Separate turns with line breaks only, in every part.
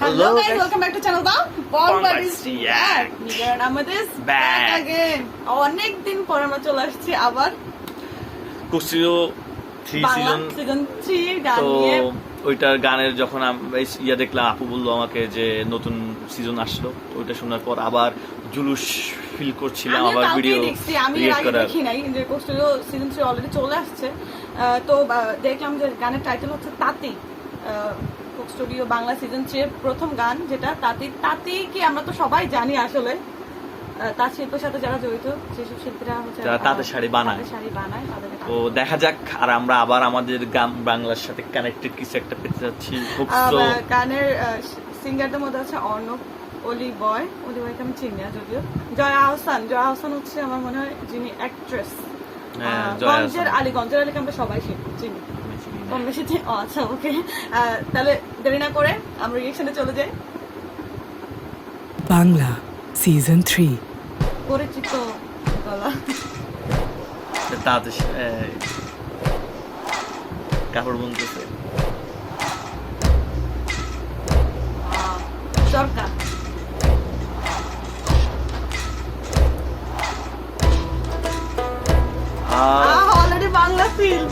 Hello guys, welcome back to channel The Bombardies React. Nigaran Ahmed is back again. অনেক দিন পর আমরা চলে আসছি আবার
কুস্তিও 3
সিজন 3 গান নিয়ে।
ওইটার গানের যখন ইয়া দেখলাম, আপু বললো আমাকে যে নতুন সিজন আসলো, ওইটা শোনার পর আবার জুলুস ফিল করছিলাম। আবার ভিডিও
দেখছি, আমি এর আগে দেখি নাই যে কুস্তিও সিজন 3 অলরেডি চলে আসছে। তো দেখলাম যে গানের টাইটেল হচ্ছে তাঁতি। স্টুডিও বাংলা সিজন 3 এর প্রথম গান, যেটা তাঁতি। তাঁতি কি আমরা তো সবাই জানি আসলে, তাঁত শিল্পের সাথে যারা জড়িত যেসব শিল্পীরা হচ্ছে
তাঁতের শাড়ি বানায় তো দেখা যাক। আর আমরা আবার আমাদের গান বাংলার সাথে কানেক্টেড কিছু একটা পেতে যাচ্ছি।
গানের সিঙ্গারদের মধ্যে আছে অর্ণব, অলি বয়কে আমি চিনি না যদিও। জয়া আহসান হচ্ছে আমার মনে হয় যিনি অ্যাক্ট্রেস। গঞ্জের আলীকে আমরা সবাই চিনি কম বেশি। আচ্ছা ওকে, তাহলে দেরি না করে আমরা রিঅ্যাকশনে চলে যাই।
বাংলা সিজন 3
পরিচিত গলা,
তাতে কাপড় বুনতেছে
সরকার। Already Bangla feel.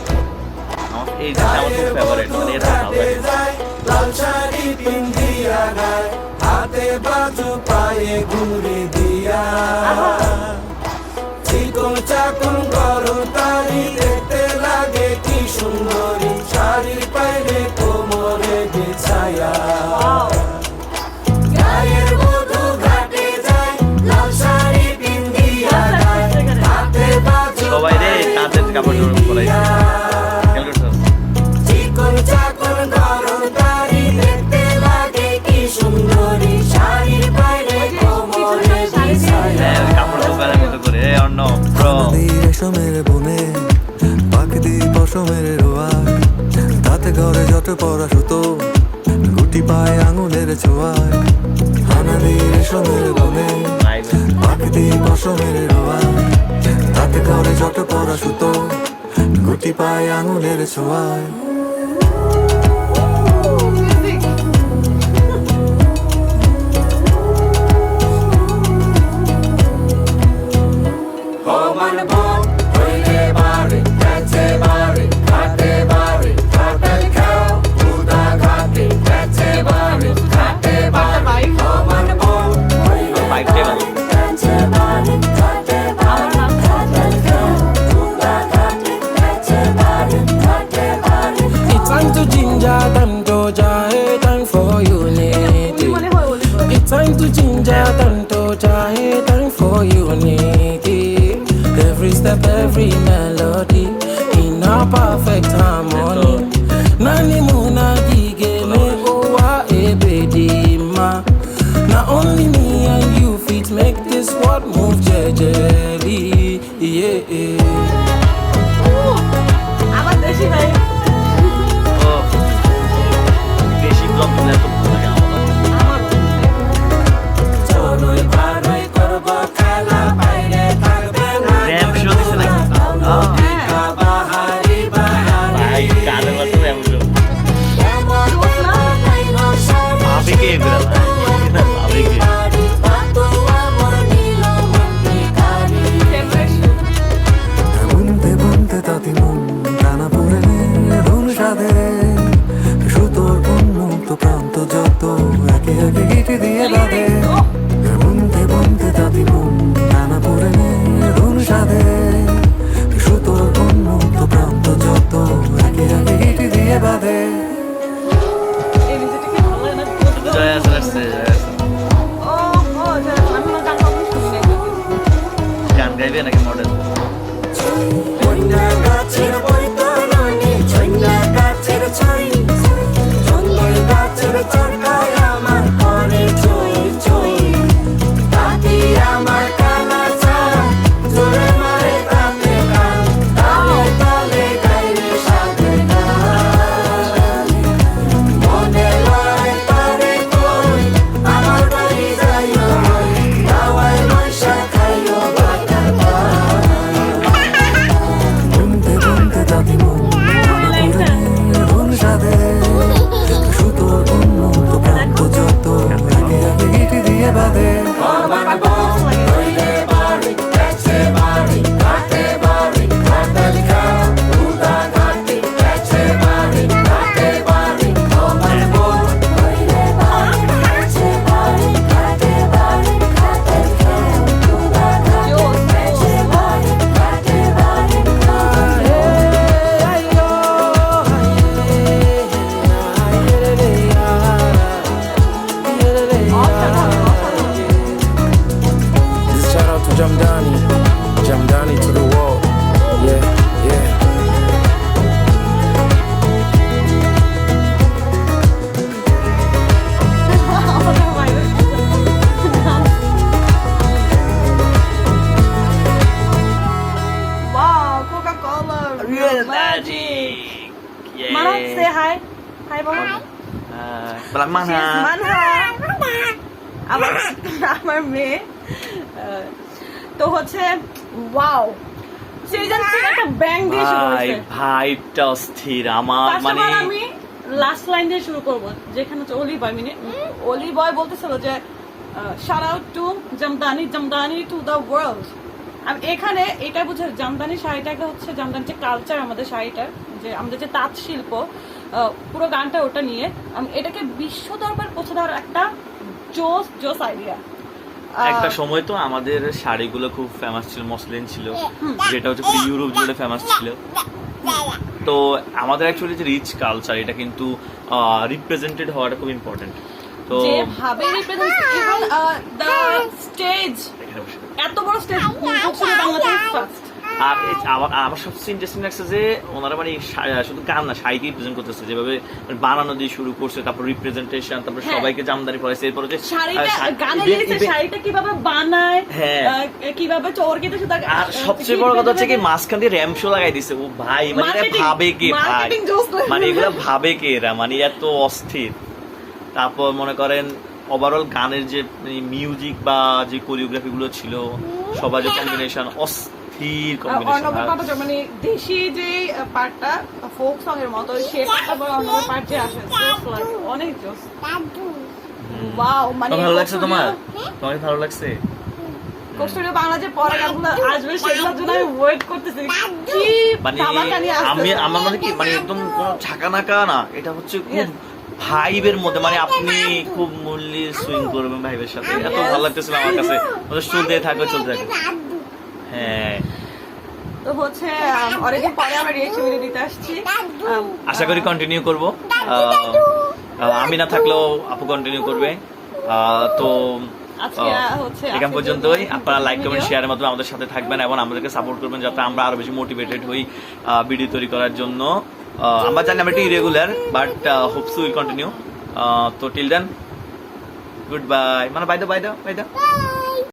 এই যে আমার খুব ফেভারিট, মানে এটা ভালো লাগে।
লাল শাড়ি পিন্দিয়া গায়, হাতে বাজু পায়ে ঘুরে দিয়া, চিকন চাকন গরম তারি দেখতে লাগে কি সুন্দরী, শাড়ির পায়ে কোমরে বিছায়া। গায়ের বধূ ঘাটে যায়, লাল শাড়ি পিন্দিয়া গায়, হাতে বাজু
সবাই রে তাঁতের কাপড় জোড় করাইছে।
রেশমের বনে পাখি পশমের রোয়ায়, তাতে ঘরে যত পড়া সুতো, গুটি পায় আঙুলের ছোঁয়ায়। হানাদি রেশমের বনে পাখি পশমের রোয়ায়, তাতে ঘরে যত পড়া সুতো, গুটি পায় আঙুলের ছোঁয়ায়।
Every melody in a perfect harmony. Nani muna gige me owa ebedima. Not only me and you fit make this world move jejely. Yeah.
আমার দেশি ভাই
দেশি ব্লগ না তো লাগে আমার।
চলোই পারই করব খেলা, বাইরে থাকবে না
র‍্যাম শো দিছে নাকি?
বাহারি বাহারি
গানে বসে র‍্যাম শো আবেগে এগুলা আবেগে।
বুনতে বুনতে তাঁতি মন টানা পড়ে ধুন সাধে, সুতোর উন্মুক্ত প্রান্ত যত একে একে গিটে দিয়ে বাঁধে। বুনতে বুনতে তাঁতি মন টানা পড়ে ধুন সাধে, সুতোর উন্মুক্ত প্রান্ত যত একে একে গিটে দিয়ে বাঁধে।
এই মিউজিকটা কি ভালো লাগে না?
জয়া আসছে
আমি না গান কখনো শুনি নাই।
গান গাইবে নাকি মডেল?
গাছের বৈতরণী, ঝঞ্ঝা গাছের ছড়ি, জঙ্গল গাছের চরকায় আমার পরে চই চই। তাঁতি আমার কালা চাঁদ, জোরে মারে তাতে গান, তালে তালে গাইরে সাথে গান।
মানহা
মানহা আমার মেয়ে। তো হচ্ছে ওয়াও, সিজন 3 একটা ব্যাং দিয়ে শুরু
ভাই
হয়েছে।
ভাইটা অস্থির আমার মানে
আমি লাস্ট লাইন দিয়ে শুরু করব, যেখানে হচ্ছে অলি বয় অলি বয় বলতেছিল যে shout out to Jamdani to the world. আমি এখানে এটা বুঝে জামদানি শাড়িটাকে হচ্ছে জামদানি যে কালচার আমাদের শাড়িটার, যে আমাদের যে তাঁত শিল্প, পুরো গানটা ওটা নিয়ে এটাকে বিশ্ব দরবার পৌঁছে দেওয়ার একটা জোস আইডিয়া।
একটা সময় তো আমাদের শাড়িগুলো খুব ফেমাস ছিল, মসলিন ছিল, যেটা হচ্ছে পুরো ইউরোপ জুড়ে ফেমাস ছিল। তো আমাদের অ্যাকচুয়ালি যে রিচ কালচার, এটা কিন্তু রিপ্রেজেন্টেড হওয়াটা খুব ইম্পর্টেন্ট। তো
যেভাবে রিপ্রেজেন্ট ইভেন দ্য স্টেজ, এত বড় স্টেজ বাংলাদেশ ফার্স্ট।
আর আমার সবচেয়ে ইন্টারেস্টিং লাগছে যে ওনারা মানে শুধু গান না, শাড়িকে রিপ্রেজেন্ট করতেছে, যেভাবে বানানো দিয়ে শুরু করছে, তারপর রিপ্রেজেন্টেশন, তারপর সবাইকে জামদানি পরাইছে, এরপর যে
শাড়িটা কিভাবে বানায়,
হ্যাঁ,
কিভাবে চরকিতে সুতা।
আর সবচেয়ে বড় কথা হচ্ছে কি মাঝখান দিয়ে র্যাম্প শো লাগাই দিছে। ও ভাই মানে এটা ভাবে কে ভাই, মানে এগুলো ভাবে কে এরা, মানে এত অস্থির। তারপর মনে করেন ওভারঅল গানের যে মিউজিক বা যে কোরিওগ্রাফি গুলো ছিল, সবার যে কম্বিনেশন, অস্থির কম্বিনেশন।
মানে দেশি যে পার্টটা ফোক সং এর মতো, সে অন্য পার্ট যে আসে অনেক জোস। ওয়াও, মানে
ভালো লাগছে তোমার? তোমার ভালো লাগছে?
কষ্টে বাংলা যে পরে গানগুলো আসবে সেগুলোর জন্য আমি ওয়েট করতেছি। কি
মানে
তামাকানি আসছে,
আমার মানে কি, মানে একদম কোনো ছাকানাকা না, এটা হচ্ছে খুব ভাইবের মধ্যে, মানে আপনি খুব মূল্যে সুইং করবেন ভাইবের সাথে। এত ভালো লাগতেছিল আমার কাছে, চলতে থাকবে চলতে থাকবে। হ্যাঁ,
তো হচ্ছে অনেকদিন পরে আমরা রিয়েকশন ভিডিও দিতে আসছি,
আশা করি কন্টিনিউ করব। আমি না থাকলেও আপু কন্টিনিউ করবে। তো
আজকে হচ্ছে
এখান পর্যন্তই। আপনারা লাইক কমেন্ট শেয়ারের মাধ্যমে আমাদের সাথে থাকবেন এবং আমাদেরকে সাপোর্ট করবেন, যাতে আমরা আরো বেশি মোটিভেটেড হই ভিডিও তৈরি করার জন্য। আমরা জানি আমরা একটু irregular, but Hopes will continue. তো টিল দেন, গুড বাই, মানে বাই দাও।